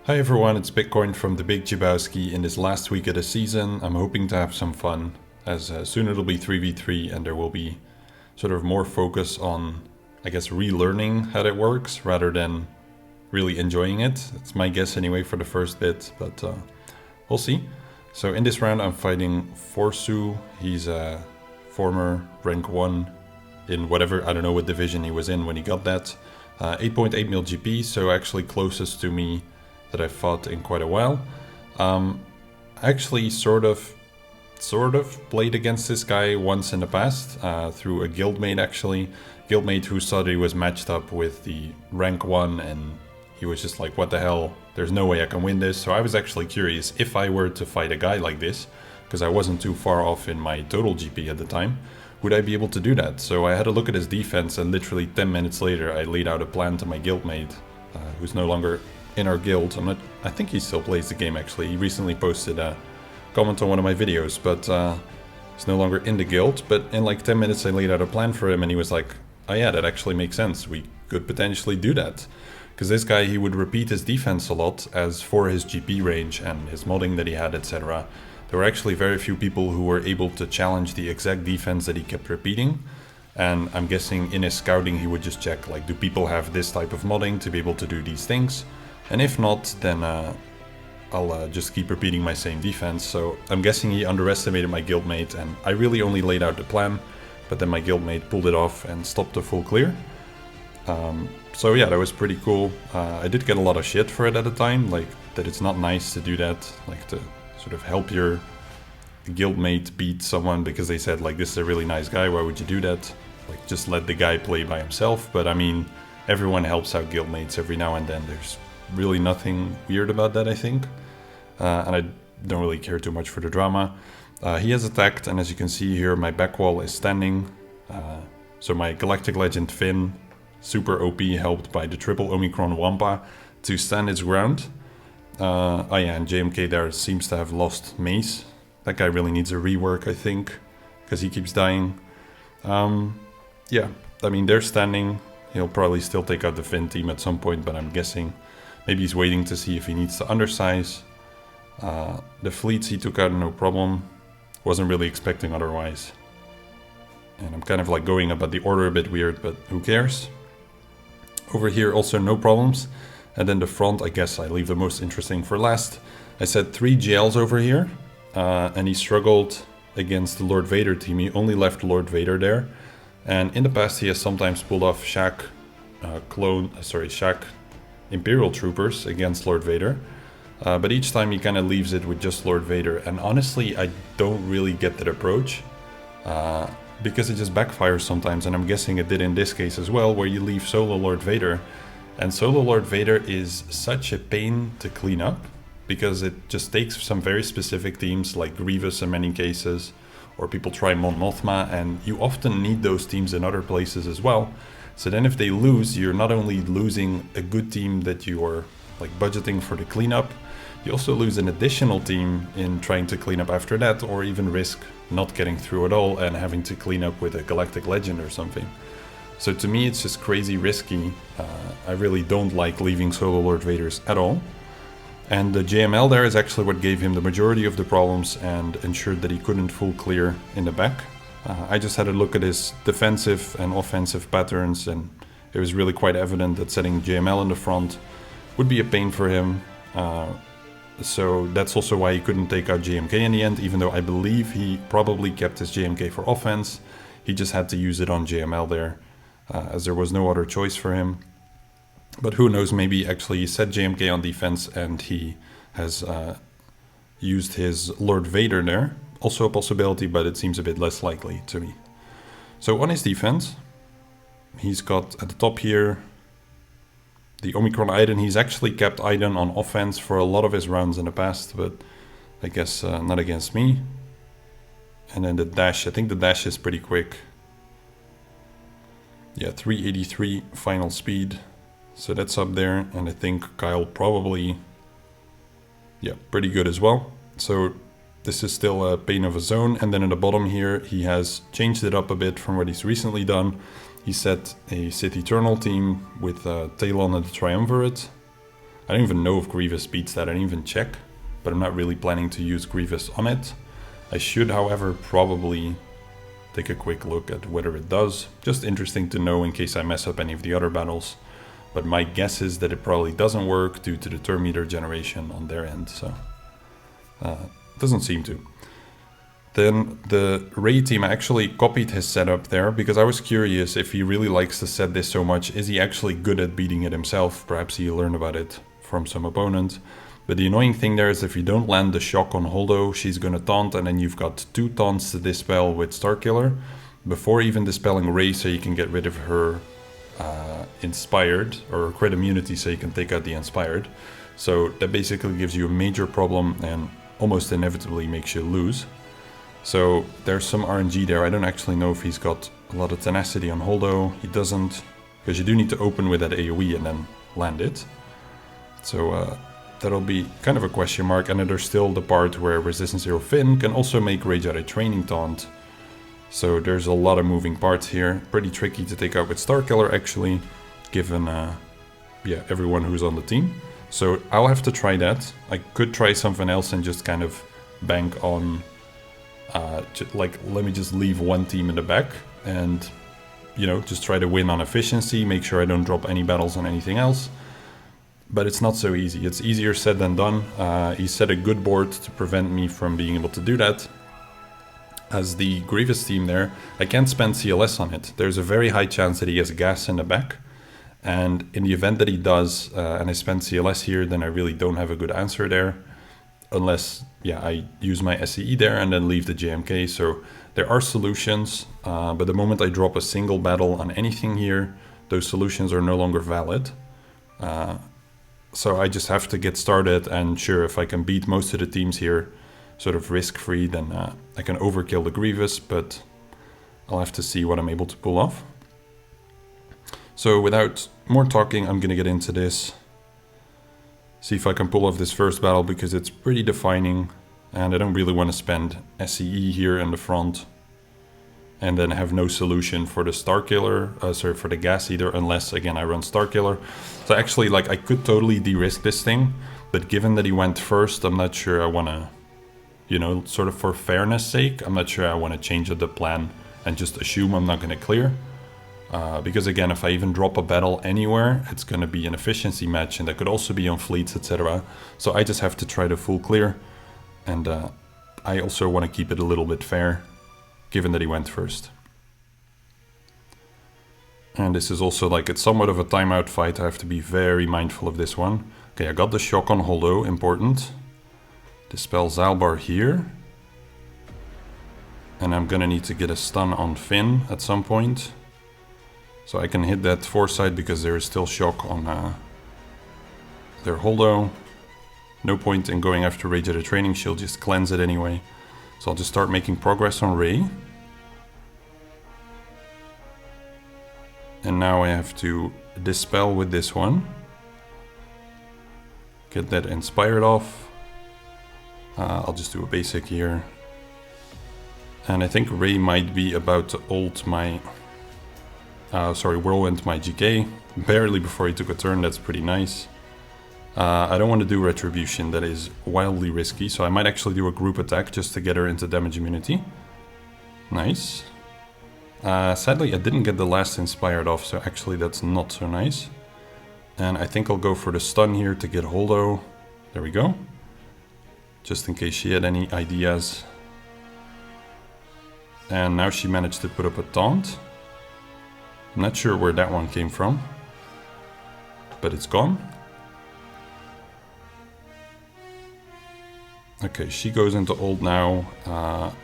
Hi everyone, it's Bitcoin from the Big Jabowski. In this last week of the season, I'm hoping to have some fun, as soon it'll be 3v3 and there will be sort of more focus on, I guess, relearning how that works rather than really enjoying it. It's my guess anyway for the first bit, but we'll see. So in this round I'm fighting Forsu. He's a former rank 1 in whatever, I don't know what division he was in when he got that. 8.8 mil GP, so actually closest to me that I've fought in quite a while. Actually sort of played against this guy once in the past through a guildmate actually. Guildmate who saw that he was matched up with the rank 1 and he was just like, what the hell, there's no way I can win this. So I was actually curious if I were to fight a guy like this, because I wasn't too far off in my total GP at the time, would I be able to do that? So I had a look at his defense and literally 10 minutes later I laid out a plan to my guildmate, who's no longer in our guild. I think he still plays the game actually. He recently posted a comment on one of my videos, but he's no longer in the guild. But in like 10 minutes I laid out a plan for him and he was like, oh yeah, that actually makes sense. We could potentially do that. Because this guy, he would repeat his defense a lot as for his GP range and his modding that he had, etc. There were actually very few people who were able to challenge the exact defense that he kept repeating. And I'm guessing in his scouting he would just check, like, do people have this type of modding to be able to do these things? And if not, then I'll just keep repeating my same defense. So I'm guessing he underestimated my guildmate and I really only laid out the plan, but then my guildmate pulled it off and stopped the full clear. So yeah, that was pretty cool. I did get a lot of shit for it at the time, like that it's not nice to do that, like to sort of help your guildmate beat someone because they said like, this is a really nice guy, why would you do that? Like just let the guy play by himself. But I mean, everyone helps out guildmates every now and then. There's really nothing weird about that, I think. And I don't really care too much for the drama. He has attacked, and as you can see here, my back wall is standing. So my Galactic Legend Finn, super OP, helped by the triple Omicron Wampa to stand its ground. Oh yeah, and JMK there seems to have lost Mace. That guy really needs a rework, I think, because he keeps dying. Yeah, I mean, they're standing. He'll probably still take out the Finn team at some point, but I'm guessing maybe he's waiting to see if he needs to undersize. The fleets he took out no problem. Wasn't really expecting otherwise. And I'm kind of like going about the order a bit weird, but who cares? Over here also no problems. And then the front, I guess I leave the most interesting for last. I said 3 GLs over here. And he struggled against the Lord Vader team. He only left Lord Vader there. And in the past he has sometimes pulled off Shaq Imperial Troopers against Lord Vader. But each time he kind of leaves it with just Lord Vader. And honestly, I don't really get that approach. Because it just backfires sometimes, and I'm guessing it did in this case as well, where you leave solo Lord Vader. And solo Lord Vader is such a pain to clean up, because it just takes some very specific teams, like Grievous in many cases, or people try Mon Mothma, and you often need those teams in other places as well. So then if they lose, you're not only losing a good team that you are like budgeting for the cleanup, you also lose an additional team in trying to clean up after that, or even risk not getting through at all and having to clean up with a Galactic Legend or something. So to me it's just crazy risky. I really don't like leaving solo Lord Vaders at all. And the JML there is actually what gave him the majority of the problems and ensured that he couldn't full clear in the back. I just had a look at his defensive and offensive patterns, and it was really quite evident that setting JML in the front would be a pain for him. So that's also why he couldn't take out JMK in the end, even though I believe he probably kept his JMK for offense. He just had to use it on JML there, as there was no other choice for him. But who knows, maybe actually he set JMK on defense and he has used his Lord Vader there. Also a possibility, but it seems a bit less likely to me. So on his defense, he's got at the top here the Omicron Iden. He's actually kept Iden on offense for a lot of his rounds in the past, but I guess not against me. And then the dash, I think the dash is pretty quick. Yeah, 383 final speed. So that's up there, and I think Kyle probably, yeah, pretty good as well. So this is still a pain of a zone. And then in the bottom here, he has changed it up a bit from what he's recently done. He set a Sith Eternal team with Talon and the Triumvirate. I don't even know if Grievous beats that, I didn't even check, but I'm not really planning to use Grievous on it. I should, however, probably take a quick look at whether it does. Just interesting to know in case I mess up any of the other battles. But my guess is that it probably doesn't work due to the turn meter generation on their end, so doesn't seem to. Then the Ray team, I actually copied his setup there because I was curious if he really likes to set this so much. Is he actually good at beating it himself? Perhaps he learned about it from some opponent. But the annoying thing there is if you don't land the shock on Holdo, she's gonna taunt, and then you've got 2 taunts to dispel with Starkiller before even dispelling Ray, so you can get rid of her Inspired, or crit immunity, so you can take out the Inspired. So that basically gives you a major problem and almost inevitably makes you lose. So there's some RNG there. I don't actually know if he's got a lot of tenacity on Holdo. He doesn't, because you do need to open with that AoE and then land it. So that'll be kind of a question mark. And then there's still the part where Resistance Zero Finn can also make Rage Jedi Training Taunt. So there's a lot of moving parts here. Pretty tricky to take out with Starkiller actually, given everyone who's on the team. So I'll have to try that. I could try something else and just kind of bank on, let me just leave one team in the back and, just try to win on efficiency, make sure I don't drop any battles on anything else. But it's not so easy. It's easier said than done. He set a good board to prevent me from being able to do that. As the Grievous team there, I can't spend CLS on it. There's a very high chance that he has gas in the back. And in the event that he does, and I spend CLS here, then I really don't have a good answer there. Unless, I use my SCE there and then leave the JMK. So there are solutions, but the moment I drop a single battle on anything here, those solutions are no longer valid. So I just have to get started, and sure, if I can beat most of the teams here, sort of risk-free, then I can overkill the Grievous, but I'll have to see what I'm able to pull off. So without more talking, I'm gonna get into this. See if I can pull off this first battle, because it's pretty defining, and I don't really want to spend SCE here in the front and then have no solution for the Starkiller, for the gas either, unless, again, I run Starkiller. So actually, I could totally de-risk this thing, but given that he went first, I'm not sure I want to, sort of for fairness sake, I'm not sure I want to change the plan and just assume I'm not going to clear. Because again, if I even drop a battle anywhere, it's going to be an efficiency match, and that could also be on fleets, etc. So I just have to try to full clear, and I also want to keep it a little bit fair, given that he went first. And this is also it's somewhat of a timeout fight. I have to be very mindful of this one. Okay, I got the shock on Holdo, important. Dispel Zalbar here. And I'm gonna need to get a stun on Finn at some point. So I can hit that foresight because there is still shock on their Holdo. No point in going after Rage Jedi Training, she'll just cleanse it anyway. So I'll just start making progress on Rey. And now I have to dispel with this one. Get that inspired off. I'll just do a basic here. And I think Rey might be about to ult my... whirlwind my GK. Barely before he took a turn, that's pretty nice. I don't want to do Retribution, that is wildly risky, so I might actually do a group attack just to get her into damage immunity. Nice. Sadly, I didn't get the last inspired off, so actually that's not so nice. And I think I'll go for the stun here to get Holdo. There we go. Just in case she had any ideas. And now she managed to put up a taunt. I'm not sure where that one came from, but it's gone. Okay, she goes into ult now.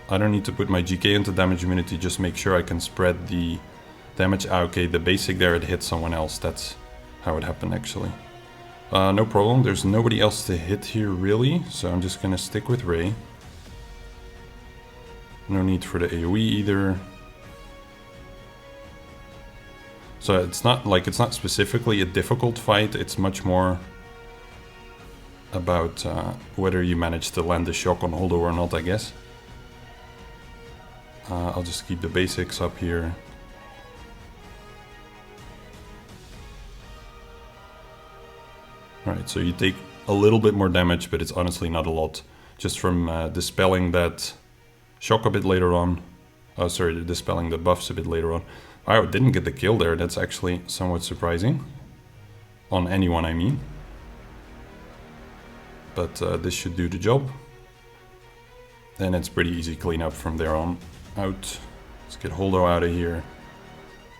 I don't need to put my GK into damage immunity, just make sure I can spread the damage. Okay, the basic there, it hit someone else. That's how it happened actually. No problem, there's nobody else to hit here really, so I'm just gonna stick with Rey. No need for the AoE either. So it's not specifically a difficult fight, it's much more about whether you manage to land the shock on Holdo or not, I guess. I'll just keep the basics up here. Alright, Alright, so you take a little bit more damage, but it's honestly not a lot. Just from dispelling that shock a bit later on. Oh, sorry, dispelling the buffs a bit later on. Wow, didn't get the kill there. That's actually somewhat surprising. On anyone, I mean. But this should do the job. Then it's pretty easy cleanup from there on out. Let's get Holdo out of here.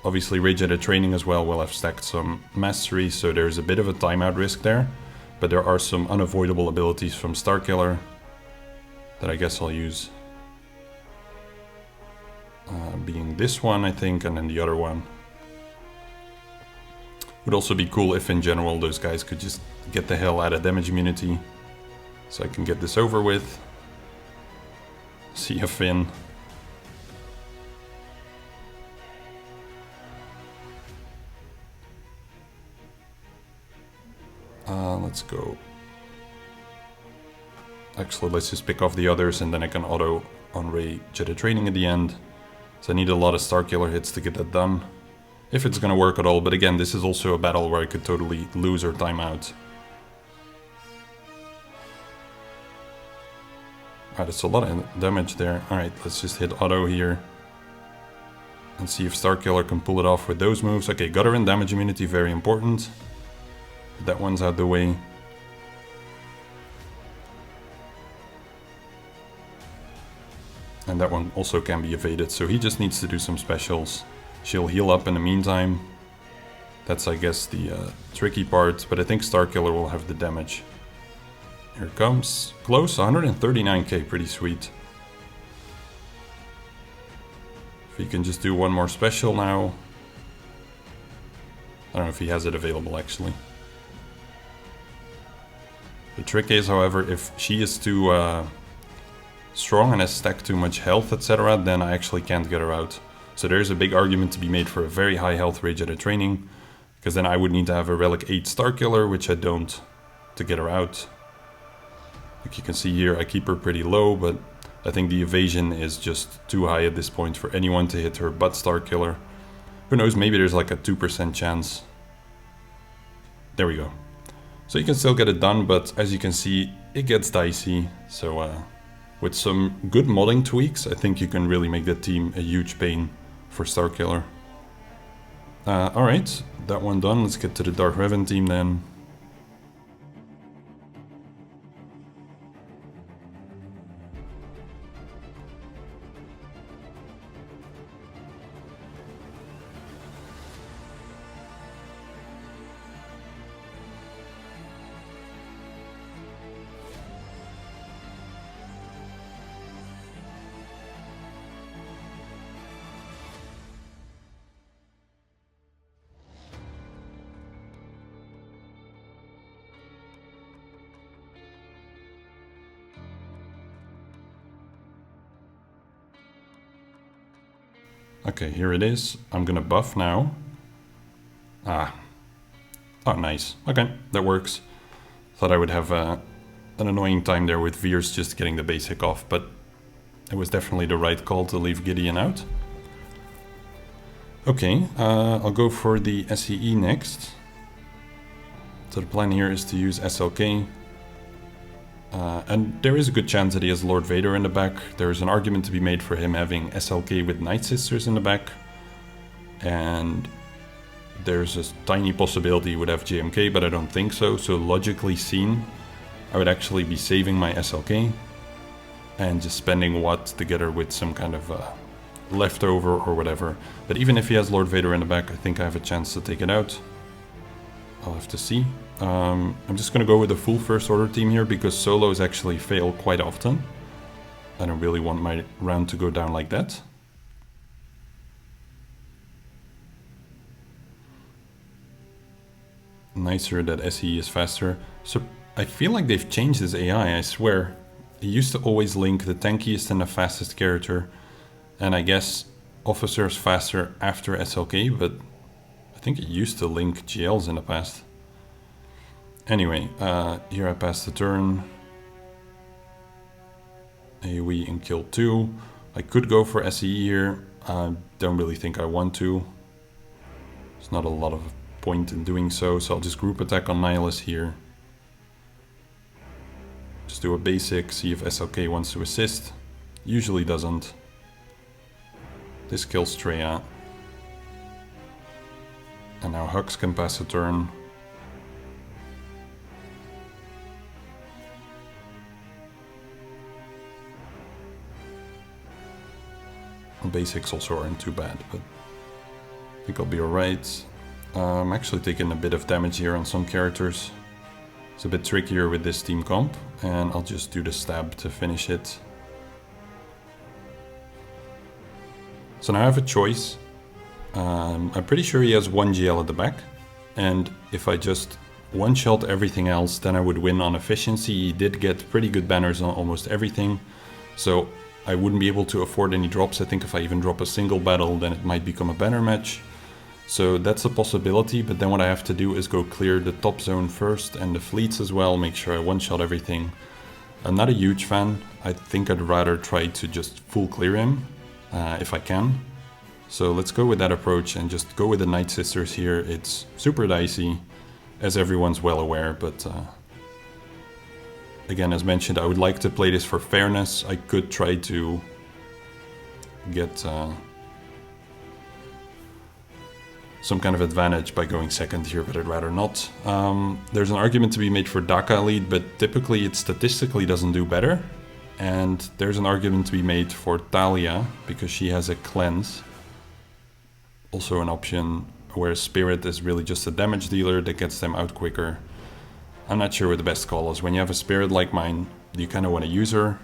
Obviously, Rage Edit training as well will have stacked some mastery, so there's a bit of a timeout risk there. But there are some unavoidable abilities from Starkiller that I guess I'll use. Being this one, I think, and then the other one. Would also be cool if in general those guys could just get the hell out of damage immunity. So I can get this over with. See a Finn. Let's go. Actually, let's just pick off the others and then I can auto on Rage Edit training at the end. So I need a lot of Starkiller hits to get that done. If it's gonna work at all, but again, this is also a battle where I could totally lose or time out. Alright, that's a lot of damage there. Alright, let's just hit auto here. And see if Starkiller can pull it off with those moves. Okay, Gutter and damage immunity, very important. That one's out the way. And that one also can be evaded, so he just needs to do some specials. She'll heal up in the meantime. That's, I guess, the tricky part, but I think Starkiller will have the damage. Here it comes. Close, 139k, pretty sweet. If he can just do one more special now. I don't know if he has it available, actually. The trick is, however, if she is too strong and has stacked too much health, etc., then I actually can't get her out. So there's a big argument to be made for a very high health Rage Edit training, because then I would need to have a Relic 8 Starkiller, which I don't, to get her out. Like you can see here, I keep her pretty low, but I think the evasion is just too high at this point for anyone to hit her but Starkiller. Who knows, maybe there's like a 2% chance. There we go. So you can still get it done, but as you can see, it gets dicey. So with some good modding tweaks, I think you can really make that team a huge pain for Starkiller. Alright, that one done. Let's get to the Dark Revan team then. Okay, here it is. I'm gonna buff now. Ah. Oh, nice. Okay, that works. Thought I would have an annoying time there with Veers just getting the basic off, but it was definitely the right call to leave Gideon out. Okay, I'll go for the SEE next. So the plan here is to use SLK. And there is a good chance that he has Lord Vader in the back. There is an argument to be made for him having SLK with Night Sisters in the back. And there's a tiny possibility he would have JMK, but I don't think so. So logically seen, I would actually be saving my SLK and just spending Watt together with some kind of leftover or whatever. But even if he has Lord Vader in the back, I think I have a chance to take it out. I'll have to see. I'm just going to go with the full First Order team here because solos actually fail quite often. I don't really want my round to go down like that. Nicer that SE is faster. So I feel like they've changed his AI, I swear. He used to always link the tankiest and the fastest character. And I guess officers faster after SLK, but I think it used to link GLs in the past. Anyway, here I pass the turn. AoE and kill 2. I could go for SE here. I don't really think I want to. There's not a lot of point in doing so, so I'll just group attack on Nihilus here. Just do a basic, see if SLK wants to assist. Usually doesn't. This kills Treya. And now Hux can pass a turn. Basics also aren't too bad, but I think I'll be alright. I'm actually taking a bit of damage here on some characters. It's a bit trickier with this team comp, and I'll just do the stab to finish it. So now I have a choice. I'm pretty sure he has 1 GL at the back, and if I just one-shot everything else, then I would win on efficiency. He did get pretty good banners on almost everything, so I wouldn't be able to afford any drops. I think if I even drop a single battle, then it might become a banner match. So that's a possibility, but then what I have to do is go clear the top zone first and the fleets as well, make sure I one-shot everything. I'm not a huge fan. I think I'd rather try to just full clear him, if I can. So let's go with that approach and just go with the Night Sisters here. It's super dicey, as everyone's well aware, but again, as mentioned, I would like to play this for fairness. I could try to get some kind of advantage by going second here, but I'd rather not. There's an argument to be made for Daka lead, but typically it statistically doesn't do better. And there's an argument to be made for Talia, because she has a cleanse. Also an option where Spirit is really just a damage dealer that gets them out quicker. I'm not sure what the best call is. When you have a Spirit like mine, you kind of want to use her.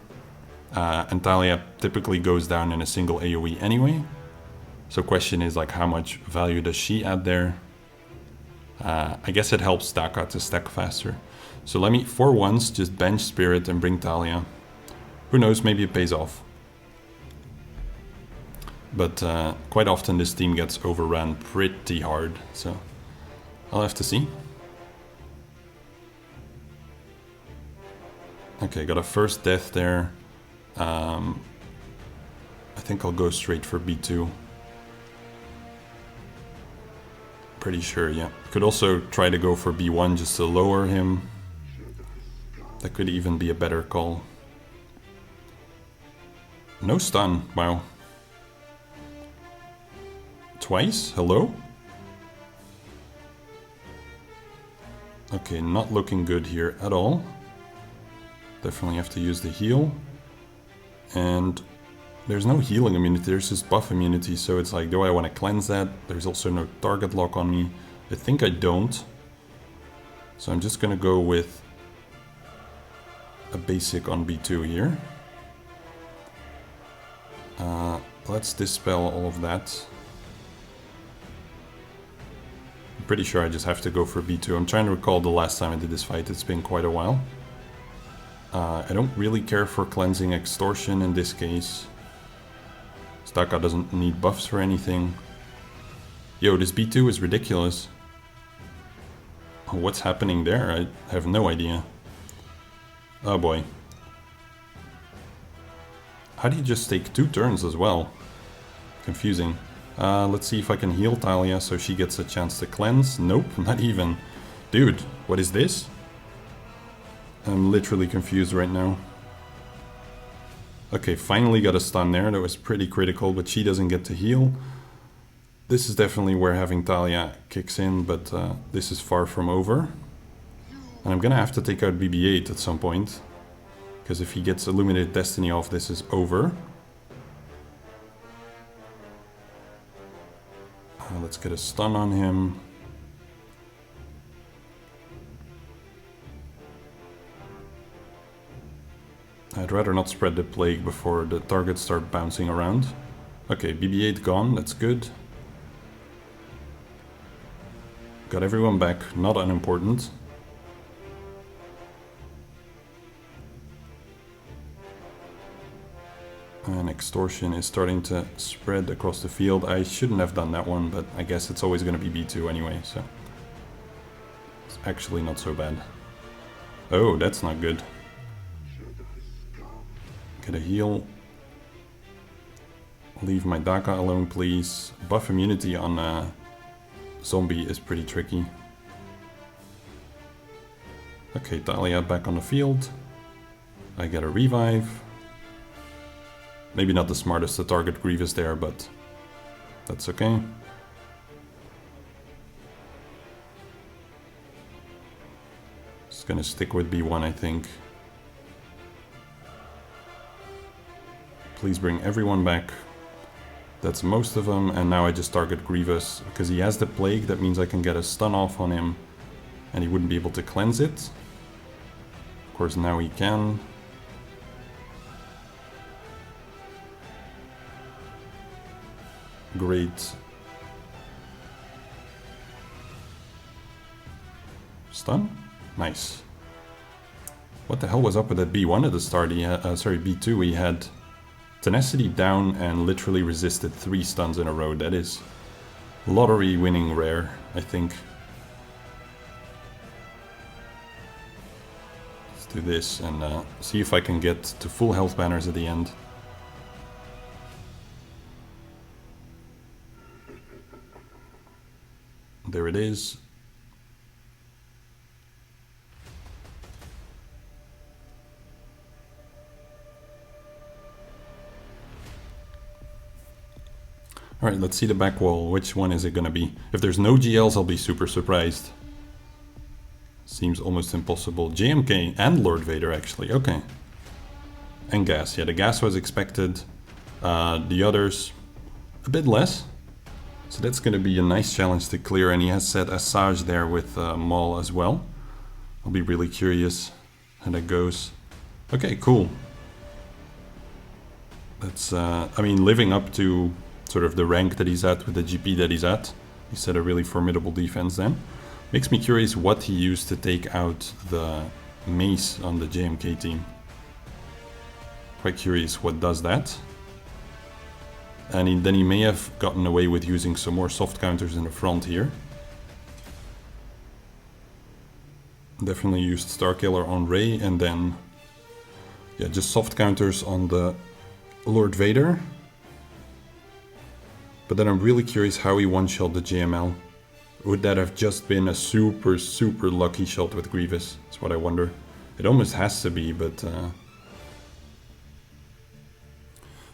And Talia typically goes down in a single AoE anyway. So question is like, how much value does she add there? I guess it helps Daka to stack faster. So let me, for once, just bench Spirit and bring Talia. Who knows, maybe it pays off. But quite often this team gets overrun pretty hard, so I'll have to see. Okay, got a first death there. I think I'll go straight for B2. Pretty sure, yeah. Could also try to go for B1 just to lower him. That could even be a better call. No stun, wow. Twice? Hello? Okay, not looking good here at all. Definitely have to use the heal. And there's no healing immunity, there's just buff immunity, so it's like, do I want to cleanse that? There's also no target lock on me. I think I don't. So I'm just gonna go with a basic on B2 here. Let's dispel all of that. I'm pretty sure I just have to go for B2. I'm trying to recall the last time I did this fight, it's been quite a while. I don't really care for cleansing extortion in this case. Staka doesn't need buffs or anything. Yo, this B2 is ridiculous. What's happening there? I have no idea. Oh boy. How do you just take 2 turns as well? Confusing. Let's see if I can heal Talia so she gets a chance to cleanse. Nope, not even. Dude, what is this? I'm literally confused right now. Okay, finally got a stun there. That was pretty critical, but she doesn't get to heal. This is definitely where having Talia kicks in, but this is far from over. And I'm gonna have to take out BB-8 at some point. Because if he gets Illuminated Destiny off, this is over. Let's get a stun on him. I'd rather not spread the plague before the targets start bouncing around. Okay, BB-8 gone, that's good. Got everyone back, not unimportant. And extortion is starting to spread across the field. I shouldn't have done that one, but I guess it's always going to be B2 anyway, so it's actually not so bad. Oh, that's not good. Get a heal. Leave my Daka alone, please. Buff immunity on zombie is pretty tricky. Okay, Talia back on the field. I get a revive. Maybe not the smartest to target Grievous there, but that's okay. Just gonna stick with B1, I think. Please bring everyone back. That's most of them, and now I just target Grievous. Because he has the plague, that means I can get a stun off on him, and he wouldn't be able to cleanse it. Of course, now he can. Great. Stun? Nice. What the hell was up with that B1 at the start? He had, sorry, B2, he had Tenacity down and literally resisted 3 stuns in a row. That is lottery winning rare, I think. Let's do this and see if I can get to full health banners at the end. There it is. Alright, let's see the back wall. Which one is it gonna be? If there's no GLs, I'll be super surprised. Seems almost impossible. JMK and Lord Vader, actually. Okay. And gas. Yeah, the gas was expected. The others, a bit less. So that's going to be a nice challenge to clear, and he has set Assage there with Maul as well. I'll be really curious how that goes. Okay, cool. That's, I mean, living up to sort of the rank that he's at with the GP that he's at. He set a really formidable defense then. Makes me curious what he used to take out the mace on the JMK team. Quite curious what does that. And then he may have gotten away with using some more soft counters in the front here. Definitely used Starkiller on Rey, and then yeah, just soft counters on the Lord Vader. But then I'm really curious how he one-shot the JML. Would that have just been a super, super lucky shot with Grievous? That's what I wonder. It almost has to be, but...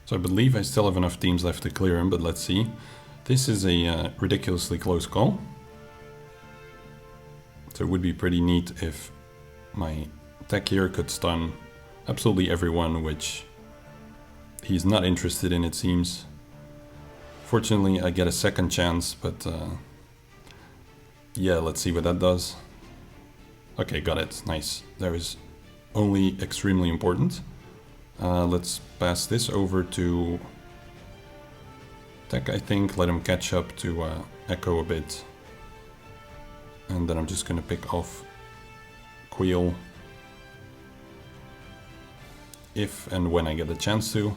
So I believe I still have enough teams left to clear him, but let's see. This is a ridiculously close call. So it would be pretty neat if my tech here could stun absolutely everyone, which he's not interested in, it seems. Fortunately, I get a second chance, but yeah, let's see what that does. Okay, got it. Nice. That is only extremely important. Let's pass this over to Tech, I think. Let him catch up to Echo a bit. And then I'm just going to pick off Queel. If and when I get the chance to.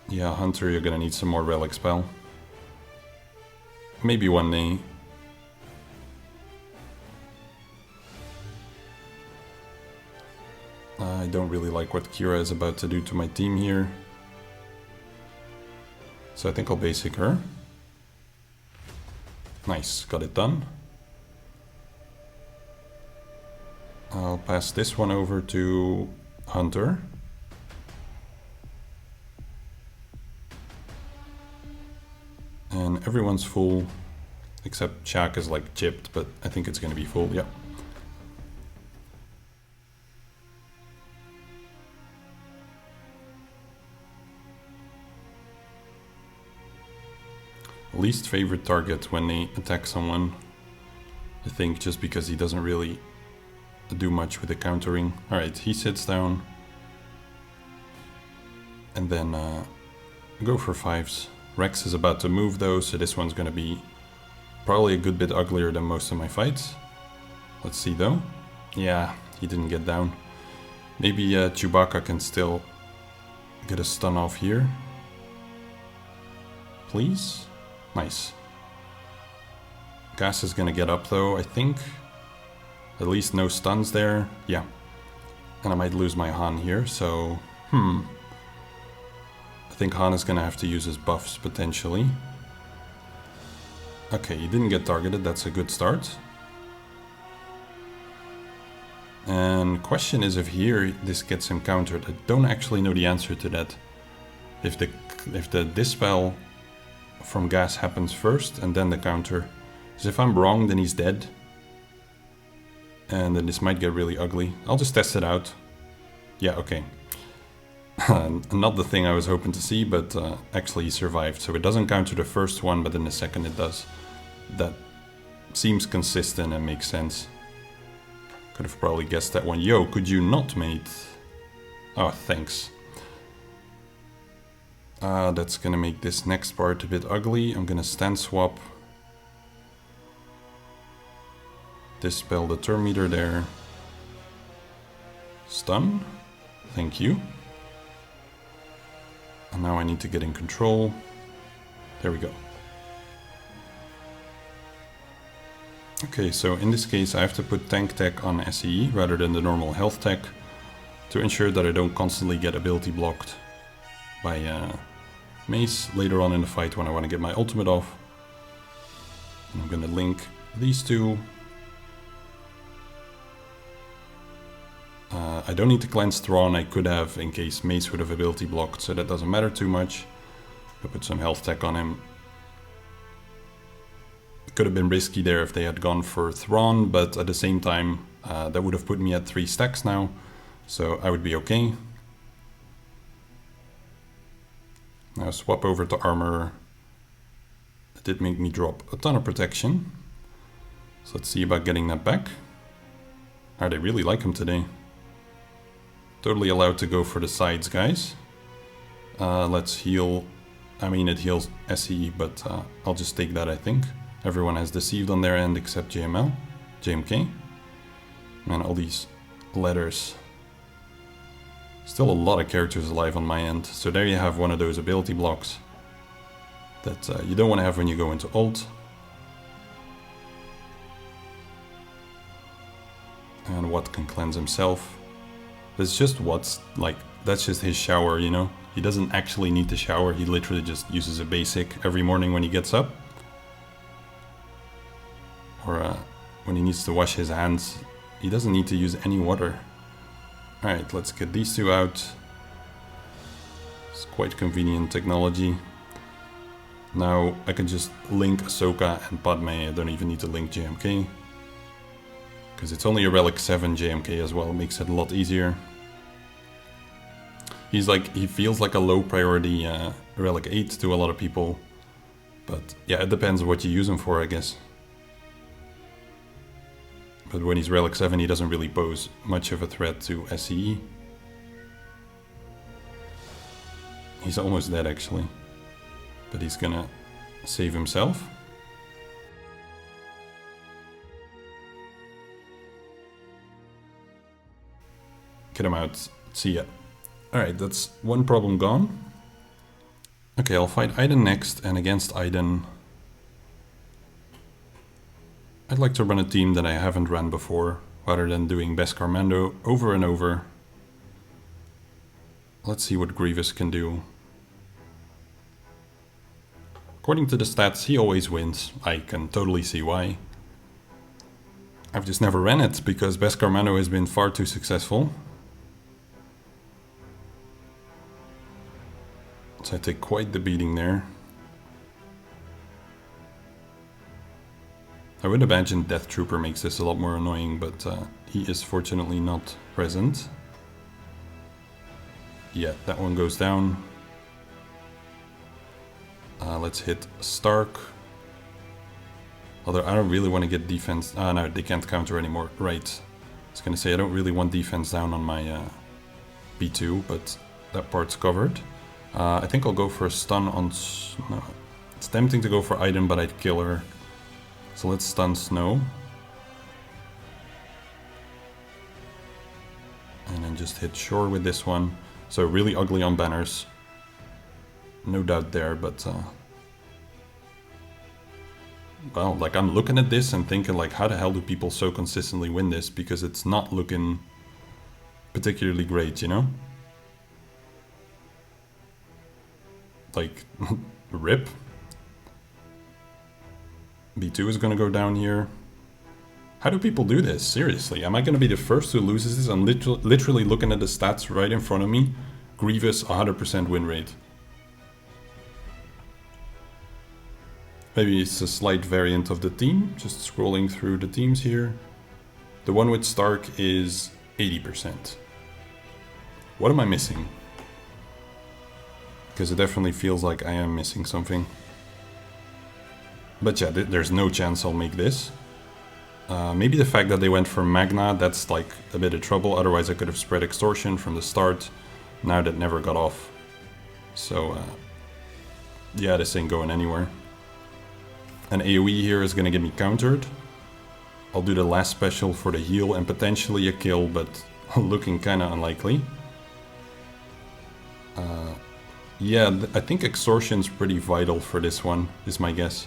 Yeah, Hunter, you're going to need some more Relic Spell. Maybe one day. I don't really like what Kira is about to do to my team here. So I think I'll basic her. Nice, got it done. I'll pass this one over to Hunter. And everyone's full, except Shaq is like chipped, but I think it's going to be full, yeah. Least favorite target when they attack someone, I think, just because he doesn't really do much with the countering. Alright, he sits down. And then go for 5s. Rex is about to move though, so this one's gonna be probably a good bit uglier than most of my fights. Let's see though. Yeah, he didn't get down. Maybe Chewbacca can still get a stun off here. Please? Nice. Gas is gonna get up though, I think. At least no stuns there. Yeah. And I might lose my Han here, so... I think Han is gonna have to use his buffs, potentially. Okay, he didn't get targeted, that's a good start. And question is if here this gets him countered. I don't actually know the answer to that. If the dispel from gas happens first and then the counter. Because if I'm wrong, then he's dead. And then this might get really ugly. I'll just test it out. Yeah, okay. Not the thing I was hoping to see, but actually he survived. So it doesn't counter the first one, but in the second it does. That seems consistent and makes sense. Could have probably guessed that one. Yo, could you not, mate? Oh, thanks. That's gonna make this next part a bit ugly. I'm gonna stand swap. Dispel the turn meter there. Stun. Thank you. And now I need to get in control. There we go. Okay, so in this case I have to put tank tech on SE rather than the normal health tech to ensure that I don't constantly get ability blocked by Mace later on in the fight when I want to get my ultimate off. And I'm gonna link these two. I don't need to cleanse Thrawn, I could have in case Mace would have ability blocked, so that doesn't matter too much. I put some health tech on him. It could have been risky there if they had gone for Thrawn, but at the same time that would have put me at 3 stacks now, so I would be okay. Now swap over to armor. It did make me drop a ton of protection. So let's see about getting that back. Oh, they really like him today. Totally allowed to go for the sides, guys. Let's heal. I mean, it heals SE, but I'll just take that, I think. Everyone has deceived on their end except JMK. And all these letters. Still a lot of characters alive on my end. So there you have one of those ability blocks that you don't want to have when you go into ult. And Watt can cleanse himself. That's just Watt's, like, that's just his shower, you know? He doesn't actually need to shower, he literally just uses a basic every morning when he gets up. Or when he needs to wash his hands, he doesn't need to use any water. Alright, let's get these two out. It's quite convenient technology. Now I can just link Ahsoka and Padme, I don't even need to link JMK. Because it's only a Relic 7 JMK as well, it makes it a lot easier. He feels like a low priority Relic 8 to a lot of people. But yeah, it depends what you use him for, I guess. But when he's Relic 7, he doesn't really pose much of a threat to SCE. He's almost dead actually. But he's gonna save himself. Get him out. See ya. Alright, that's one problem gone. Okay, I'll fight Iden next, and against Iden I'd like to run a team that I haven't ran before, rather than doing Beskar Mando over and over. Let's see what Grievous can do. According to the stats, he always wins. I can totally see why. I've just never ran it, because Beskar Mando has been far too successful. So I take quite the beating there. I would imagine Death Trooper makes this a lot more annoying, but he is fortunately not present. Yeah, that one goes down. Let's hit Stark. Although I don't really want to get defense... no, they can't counter anymore. Right. I was gonna say I don't really want defense down on my B2, but that part's covered. I think I'll go for a stun on... No, it's tempting to go for Iden, but I'd kill her. So let's stun Snow. And then just hit Shore with this one. So really ugly on banners. No doubt there, but... well, like I'm looking at this and thinking like, how the hell do people so consistently win this? Because it's not looking particularly great, you know? Like, rip. B2 is gonna go down here. How do people do this? Seriously, am I gonna be the first who loses this? I'm literally looking at the stats right in front of me. Grievous, 100% win rate. Maybe it's a slight variant of the team. Just scrolling through the teams here. The one with Stark is 80%. What am I missing? Because it definitely feels like I am missing something. But yeah, there's no chance I'll make this. Maybe the fact that they went for Magna, that's like a bit of trouble. Otherwise I could have spread Extortion from the start. Now that never got off. So yeah, this ain't going anywhere. An AoE here is gonna get me countered. I'll do the last special for the heal and potentially a kill, but looking kinda unlikely. Yeah, I think Extortion's pretty vital for this one, is my guess.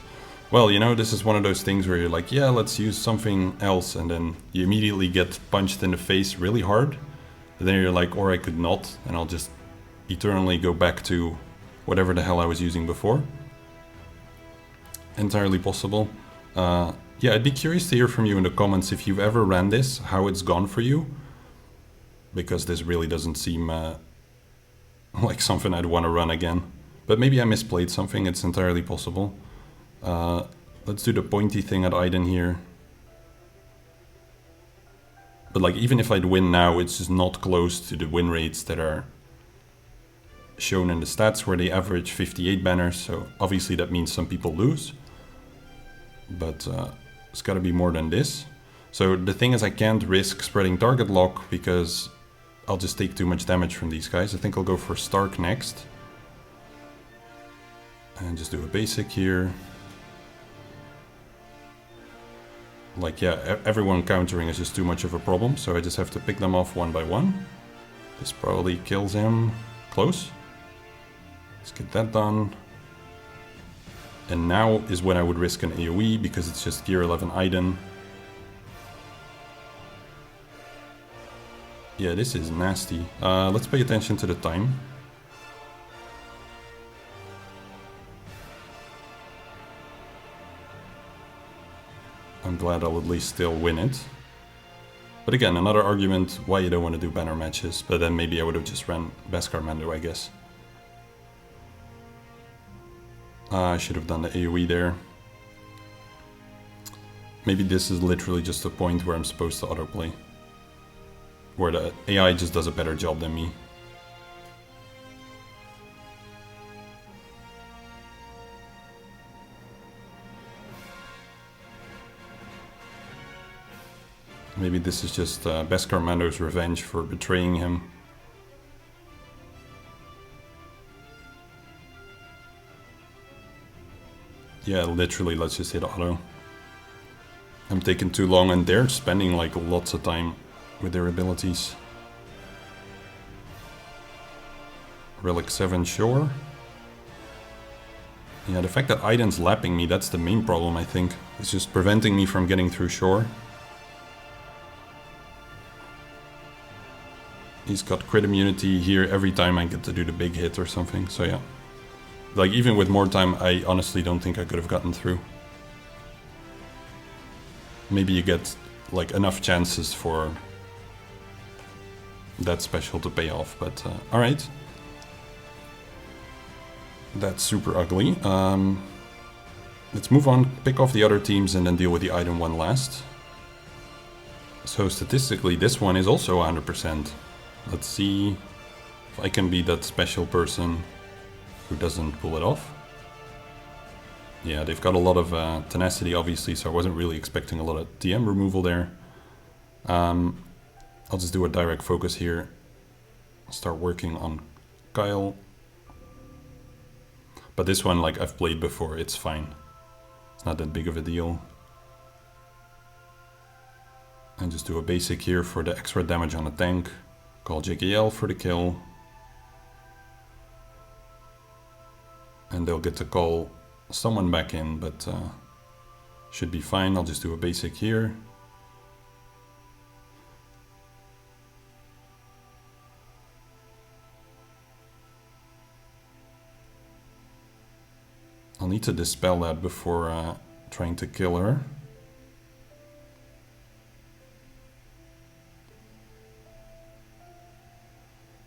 Well, you know, this is one of those things where you're like, yeah, let's use something else, and then you immediately get punched in the face really hard. And then you're like, or I could not, and I'll just eternally go back to whatever the hell I was using before. Entirely possible. Yeah, I'd be curious to hear from you in the comments if you've ever ran this, how it's gone for you. Because this really doesn't seem like something I'd want to run again. But maybe I misplayed something, it's entirely possible. Let's do the pointy thing at Iden here. But like, even if I'd win now, it's just not close to the win rates that are shown in the stats, where they average 58 banners, so obviously that means some people lose. But it's gotta be more than this. So the thing is, I can't risk spreading target lock because I'll just take too much damage from these guys. I think I'll go for Stark next. And just do a basic here. Like, yeah, everyone countering is just too much of a problem, so I just have to pick them off one by one. This probably kills him. Close. Let's get that done. And now is when I would risk an AoE, because it's just Gear 11 Iden. Yeah, this is nasty. Let's pay attention to the time. I'm glad I'll at least still win it. But again, another argument why you don't want to do banner matches, but then maybe I would have just ran Beskar Mando, I guess. I should have done the AoE there. Maybe this is literally just a point where I'm supposed to autoplay. Where the AI just does a better job than me. Maybe this is just Beskar Mando's revenge for betraying him. Yeah, literally, let's just hit auto. I'm taking too long, and they're spending like lots of time with their abilities. Relic 7, sure. Yeah, the fact that Iden's lapping me, that's the main problem, I think. It's just preventing me from getting through shore. He's got crit immunity here every time I get to do the big hit or something, so yeah. Like, even with more time, I honestly don't think I could have gotten through. Maybe you get, like, enough chances for that special to pay off, but alright. That's super ugly. Let's move on, pick off the other teams, and then deal with the Iden one last. So statistically, this one is also 100%. Let's see if I can be that special person who doesn't pull it off. Yeah, they've got a lot of tenacity, obviously, so I wasn't really expecting a lot of TM removal there. I'll just do a direct focus here. I'll start working on Kyle. But this one, like, I've played before, it's fine. It's not that big of a deal. And just do a basic here for the extra damage on the tank. Call JKL for the kill. And they'll get to call someone back in, but should be fine. I'll just do a basic here. I'll need to dispel that before trying to kill her.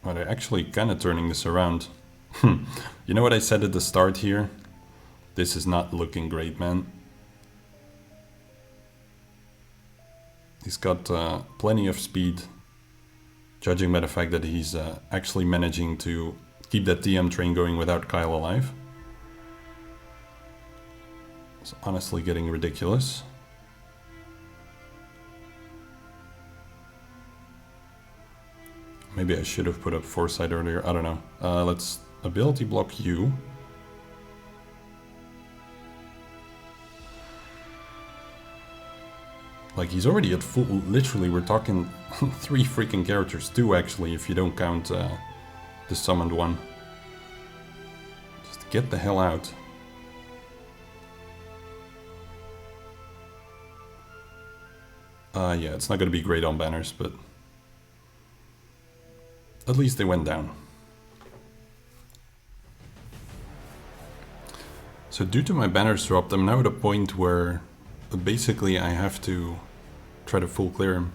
But they're actually kind of turning this around. You know what I said at the start here? This is not looking great, man. He's got plenty of speed, judging by the fact that he's actually managing to keep that TM train going without Kyle alive. It's honestly getting ridiculous. Maybe I should have put up Foresight earlier, I don't know. Let's ability block you. Like, he's already at full, literally we're talking 3 freaking characters, 2 actually, if you don't count the summoned one. Just get the hell out. Yeah, it's not gonna be great on banners, but at least they went down. So due to my banners dropped, I'm now at a point where basically I have to try to full clear him,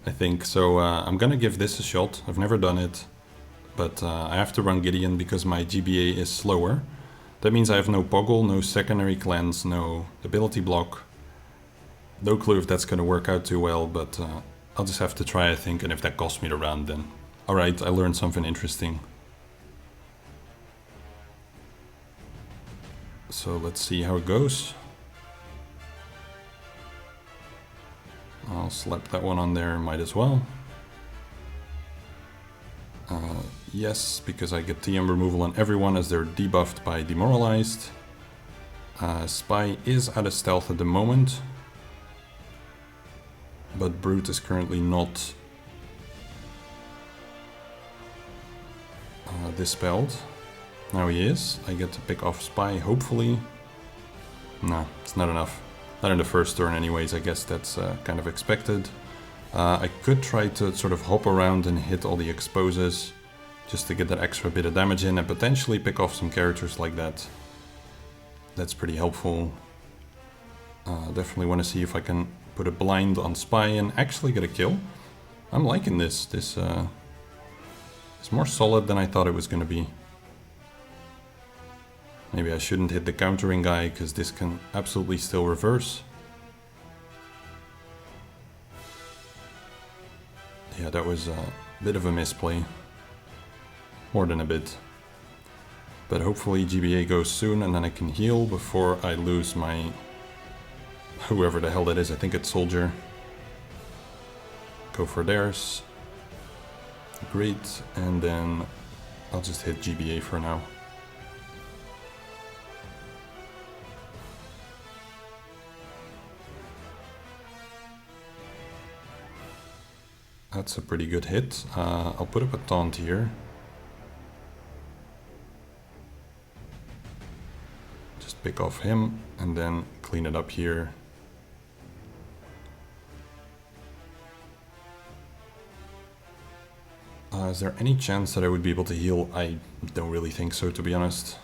I think. So I'm gonna give this a shot. I've never done it, but I have to run Gideon because my GBA is slower. That means I have no Poggle, no secondary cleanse, no ability block. No clue if that's gonna work out too well, but I'll just have to try, I think, and if that costs me the round, then alright, I learned something interesting. So let's see how it goes. I'll slap that one on there, might as well. Yes, because I get TM removal on everyone as they're debuffed by Demoralized. Spy is out of stealth at the moment, but Brute is currently not dispelled. Now he is. I get to pick off Spy, hopefully. No, it's not enough. Not in the first turn anyways, I guess that's kind of expected. I could try to sort of hop around and hit all the exposes, just to get that extra bit of damage in and potentially pick off some characters like that. That's pretty helpful. Definitely want to see if I can put a blind on Spy and actually get a kill. I'm liking this. This is more solid than I thought it was going to be. Maybe I shouldn't hit the countering guy, because this can absolutely still reverse. Yeah, that was a bit of a misplay. More than a bit. But hopefully GBA goes soon and then I can heal before I lose my... whoever the hell that is, I think it's Soldier. Go for theirs. Great, and then I'll just hit GBA for now. That's a pretty good hit. I'll put up a taunt here. Just pick off him and then clean it up here. Is there any chance that I would be able to heal? I don't really think so, to be honest.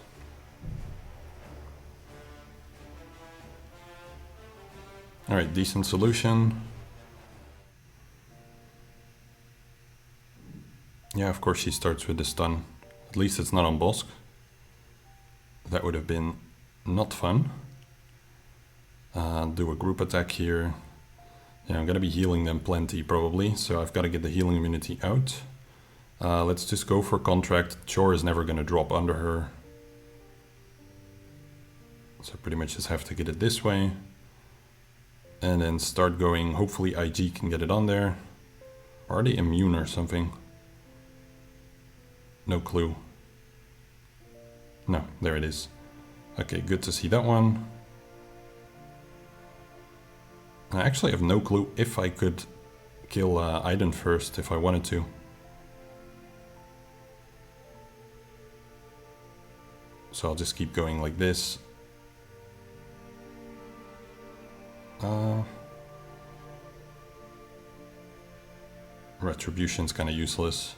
Alright, decent solution. Yeah, of course she starts with the stun. At least it's not on Bosk. That would have been not fun. Do a group attack here. Yeah, I'm gonna be healing them plenty probably, so I've got to get the healing immunity out. Let's just go for contract. Chore is never gonna drop under her. So pretty much just have to get it this way. And then start going, hopefully IG can get it on there. Are they immune or something? No clue. No, there it is. Okay, good to see that one. I actually have no clue if I could kill Iden first if I wanted to. So I'll just keep going like this. Retribution's kind of useless.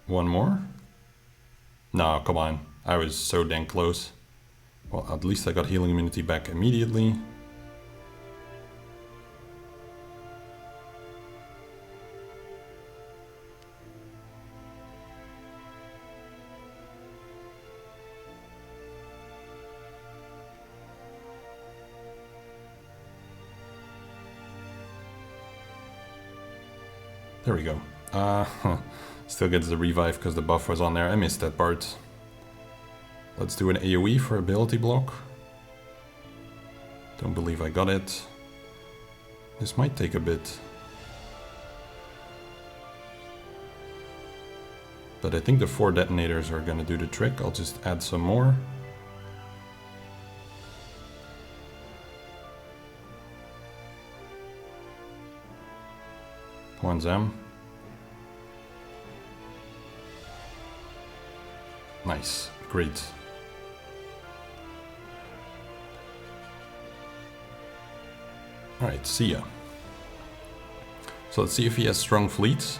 One more? No, come on. I was so dang close. Well, at least I got healing immunity back immediately. There we go. Still gets the revive because the buff was on there. I missed that part. Let's do an AoE for ability block. Don't believe I got it. This might take a bit. But I think the 4 detonators are gonna do the trick. I'll just add some more. Come on, Zam. Nice. Great. Alright, see ya. So let's see if he has strong fleets.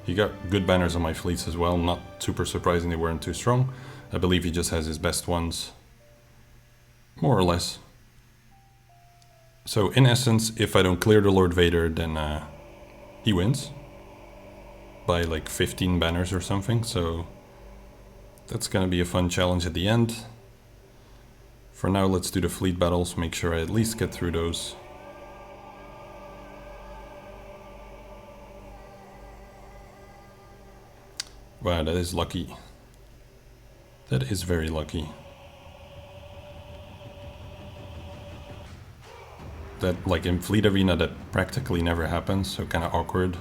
He got good banners on my fleets as well. Not super surprising they weren't too strong. I believe he just has his best ones. More or less. So in essence, if I don't clear the Lord Vader, then he wins. By like 15 banners or something, so that's gonna be a fun challenge at the end. For now, let's do the fleet battles, make sure I at least get through those. Wow, that is lucky. That is very lucky. That, like in Fleet Arena, that practically never happens, so kind of awkward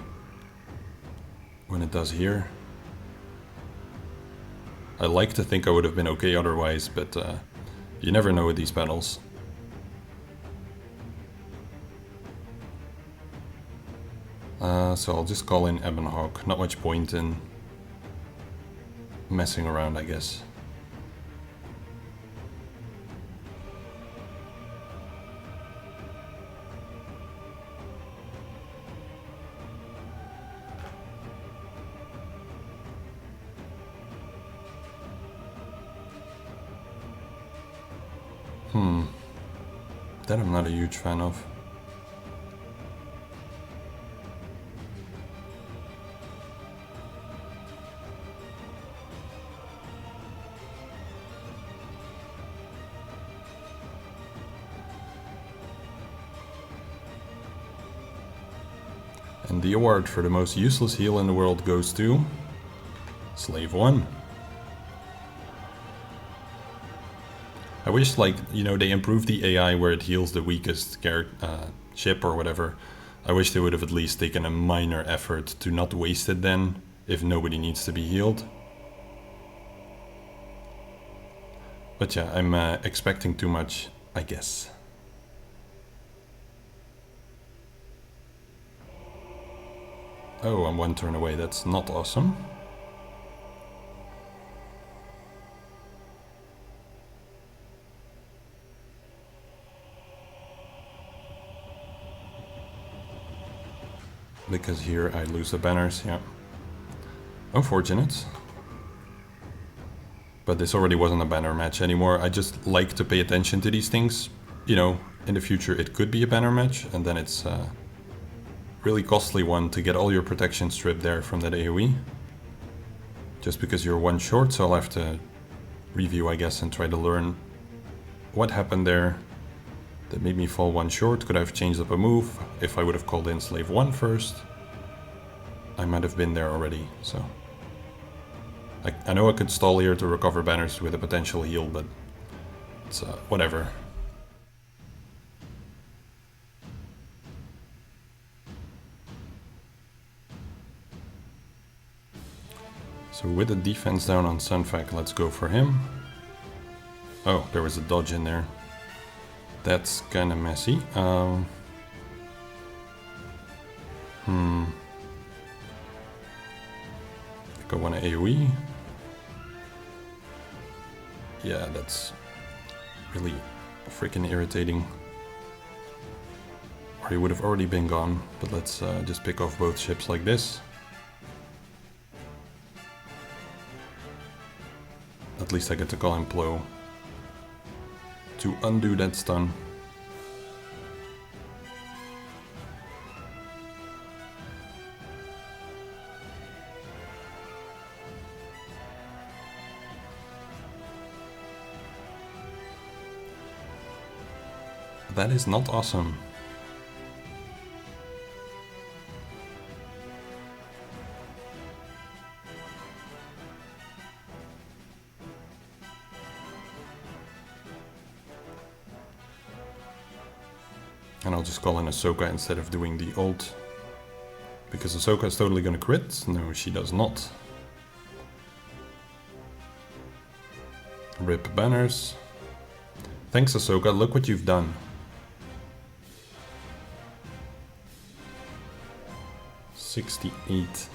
when it does here. I like to think I would have been okay otherwise, but you never know with these battles. So I'll just call in Ebonhawk. Not much point in messing around, I guess. That I'm not a huge fan of. And the award for the most useless heal in the world goes to Slave 1. I wish, like, you know, they improved the AI where it heals the weakest ship or whatever. I wish they would have at least taken a minor effort to not waste it then, if nobody needs to be healed. But yeah, I'm expecting too much, I guess. Oh, I'm 1 turn away, that's not awesome. Because here I lose the banners, yeah. Unfortunate. But this already wasn't a banner match anymore. I just like to pay attention to these things. You know, in the future it could be a banner match, and then it's a really costly one to get all your protection stripped there from that AoE. Just because you're 1 short, so I'll have to review, I guess, and try to learn what happened there that made me fall 1 short. Could I have changed up a move? If I would have called in Slave 1 first, I might have been there already, so. I know I could stall here to recover banners with a potential heal, but it's whatever. So with the defense down on Sunfac, let's go for him. Oh, there was a dodge in there. That's kind of messy. I think I want an AoE. Yeah, that's really freaking irritating. Or he would have already been gone, but let's just pick off both ships like this. At least I get to call him Plo to undo that stun. That is not awesome. And I'll just call in Ahsoka instead of doing the ult. Because Ahsoka is totally gonna crit. No, she does not. Rip banners. Thanks, Ahsoka. Look what you've done. $68.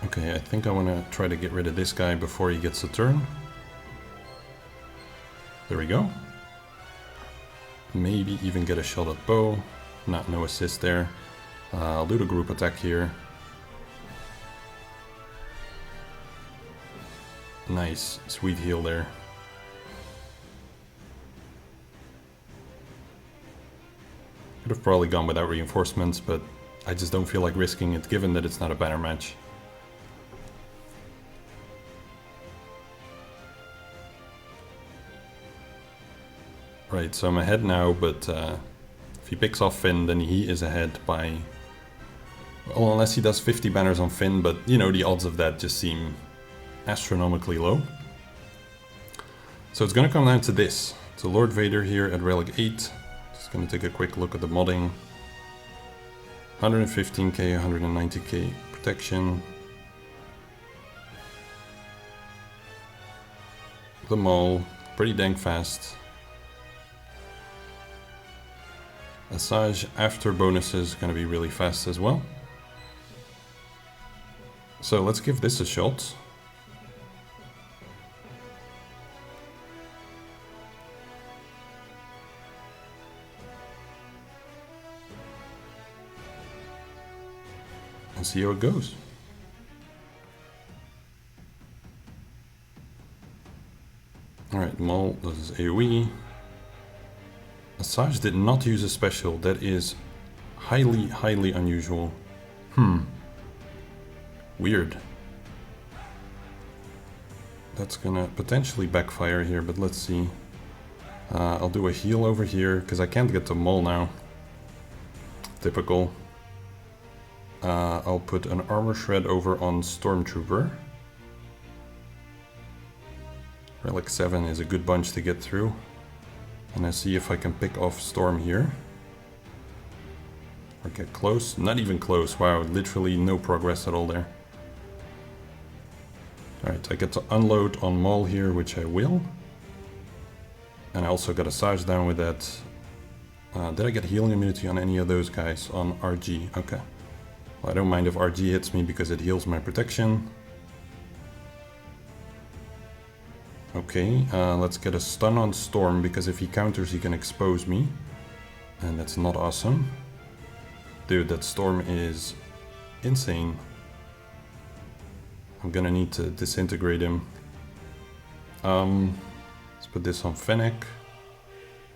Okay, I think I want to try to get rid of this guy before he gets a turn. There we go. Maybe even get a shot at Bo. No assist there. I'll do the group attack here. Nice, sweet heal there. Could have probably gone without reinforcements, but I just don't feel like risking it given that it's not a banner match. Right, so I'm ahead now, but if he picks off Finn, then he is ahead by... Well, unless he does 50 banners on Finn, but you know, the odds of that just seem astronomically low. So it's gonna come down to this. It's a Lord Vader here at Relic 8. Just gonna take a quick look at the modding. 115k, 190k protection. The Maul, pretty dang fast. Asajj after bonuses is gonna be really fast as well. So let's give this a shot. And see how it goes. Alright, Maul does his AoE. Asajj did not use a special. That is highly unusual. Weird. That's gonna potentially backfire here, but let's see. I'll do a heal over here, because I can't get to Maul now. Typical. I'll put an armor shred over on Stormtrooper. Relic 7 is a good bunch to get through. And I see if I can pick off Storm here. Or get close. Not even close. Wow, literally no progress at all there. Alright, I get to unload on Maul here, which I will. And I also got Asajj down with that. Did I get healing immunity on any of those guys? On RG, okay. Well, I don't mind if RG hits me because it heals my protection. Okay, let's get a stun on Storm, because if he counters he can expose me. And that's not awesome. Dude, that Storm is insane. I'm gonna need to disintegrate him. Let's put this on Fennec.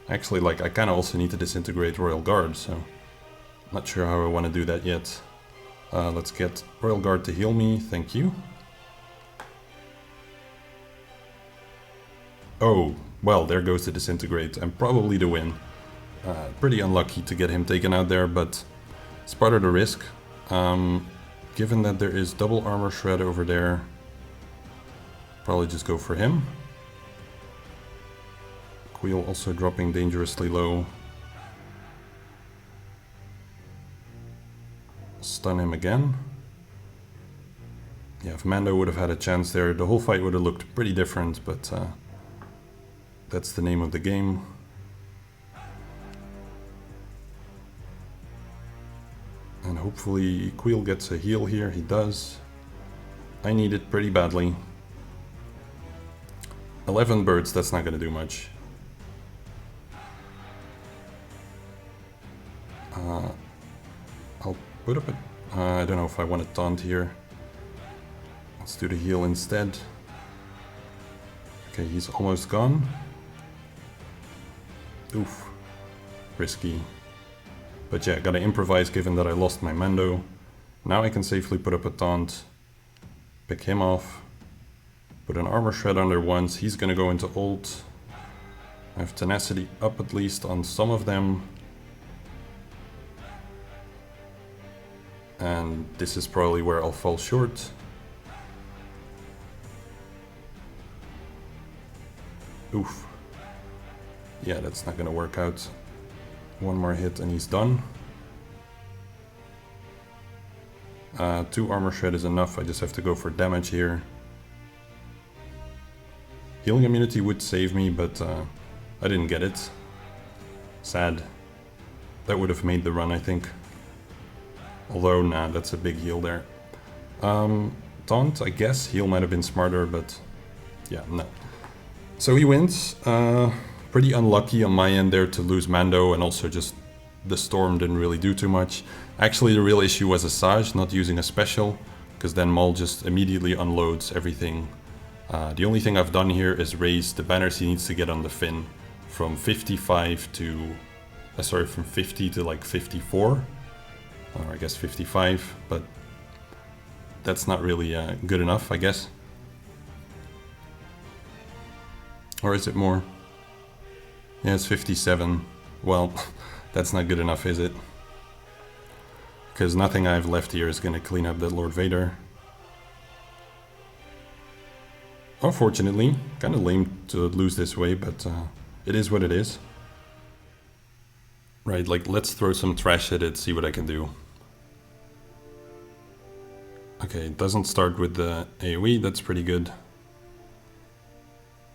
Actually, like, I kinda also need to disintegrate Royal Guard, so... Not sure how I want to do that yet. Let's get Royal Guard to heal me, thank you. Oh, well, there goes the disintegrate, and probably the win. Pretty unlucky to get him taken out there, but it's part of the risk. Given that there is double armor shred over there, probably just go for him. Queel also dropping dangerously low. Stun him again. Yeah, if Mando would have had a chance there, the whole fight would have looked pretty different, but that's the name of the game. And hopefully Queel gets a heal here, he does. I need it pretty badly. 11 birds, that's not gonna do much. I'll put up a... I don't know if I want to taunt here. Let's do the heal instead. Okay, he's almost gone. Oof. Risky. But yeah, gotta improvise given that I lost my Mando. Now I can safely put up a taunt. Pick him off. Put an armor shred under once. He's gonna go into ult. I have tenacity up at least on some of them. And this is probably where I'll fall short. Oof. Yeah, that's not gonna work out. One more hit and he's done. 2 armor shred is enough, I just have to go for damage here. Healing immunity would save me, but I didn't get it. Sad. That would have made the run, I think. Although, nah, that's a big heal there. Taunt, I guess. Heal might have been smarter, but yeah, no. So he wins. Pretty unlucky on my end there to lose Mando, and also just the storm didn't really do too much. Actually, the real issue was Asajj not using a special, because then Maul just immediately unloads everything. The only thing I've done here is raise the banners he needs to get on the fin from 55 to... from 50 to like 54. Or I guess 55, but that's not really good enough, I guess. Or is it more? Yeah, it's 57. Well, that's not good enough, is it? Because nothing I have left here is going to clean up that Lord Vader. Unfortunately, kind of lame to lose this way, but it is what it is. Right, like, let's throw some trash at it, see what I can do. Okay, it doesn't start with the AoE, that's pretty good.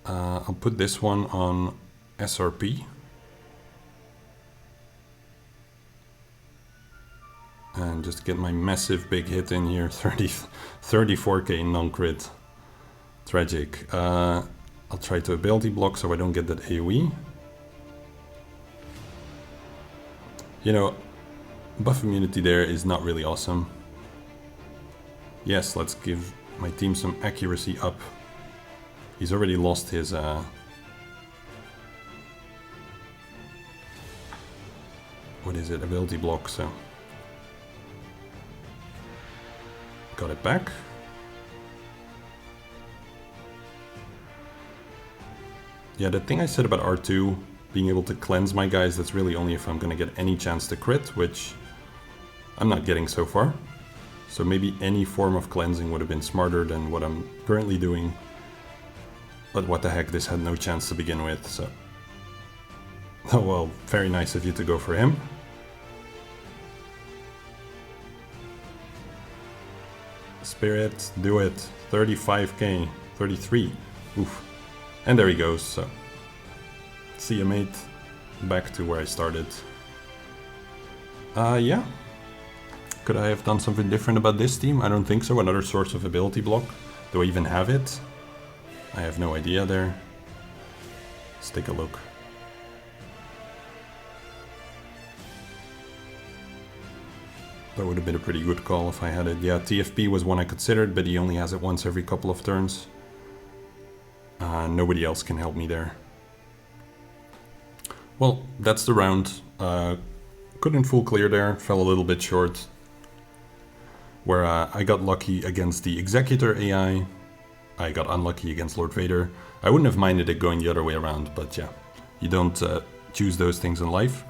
I'll put this one on SRP. And just get my massive big hit in here, 34k non-crit. Tragic. I'll try to ability block so I don't get that AoE. You know, buff immunity there is not really awesome. Yes, let's give my team some accuracy up. He's already lost his... what is it? Ability block, so... Got it back. Yeah, the thing I said about R2 being able to cleanse my guys, that's really only if I'm gonna get any chance to crit, which I'm not getting so far. So maybe any form of cleansing would have been smarter than what I'm currently doing. But what the heck, this had no chance to begin with, so... Oh well, very nice of you to go for him. Spirit, do it. 35k, 33. Oof. And there he goes, so... See you, mate. Back to where I started. Yeah. Could I have done something different about this team? I don't think so. Another source of ability block. Do I even have it? I have no idea there. Let's take a look. That would have been a pretty good call if I had it. Yeah, TFP was one I considered, but he only has it once every couple of turns. Nobody else can help me there. Well, that's the round. Couldn't full clear there, fell a little bit short. Where I got lucky against the Executor AI. I got unlucky against Lord Vader. I wouldn't have minded it going the other way around, but yeah. You don't choose those things in life.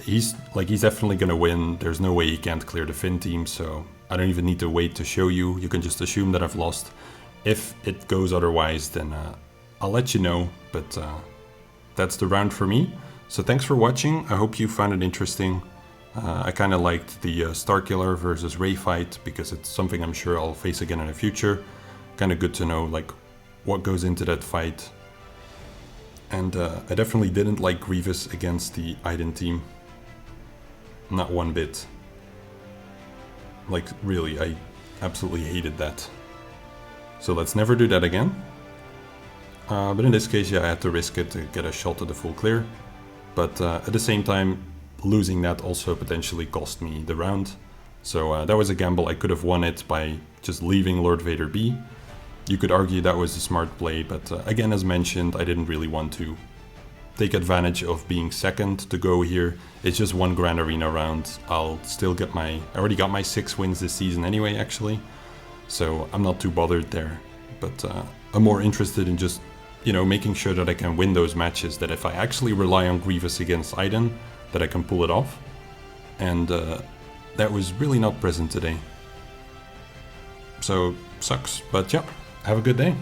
He's definitely gonna win. There's no way he can't clear the Finn team, so I don't even need to wait to show you. You can just assume that I've lost. If it goes otherwise, then I'll let you know, but that's the round for me. So thanks for watching. I hope you found it interesting. I kind of liked the Starkiller versus Rey fight because it's something I'm sure I'll face again in the future. Kind of good to know like what goes into that fight. And I definitely didn't like Grievous against the Iden team. Not one bit. Like, really, I absolutely hated that. So let's never do that again. But in this case, yeah, I had to risk it to get a shot at the full clear. But at the same time, losing that also potentially cost me the round. So that was a gamble. I could have won it by just leaving Lord Vader be. You could argue that was a smart play, but again, as mentioned, I didn't really want to take advantage of being second to go here. It's just one Grand Arena round. I'll still get I already got my 6 wins this season anyway, actually. So I'm not too bothered there. But I'm more interested in just, making sure that I can win those matches, that if I actually rely on Grievous against Iden, that I can pull it off. And that was really not present today. So, sucks. But yeah, have a good day.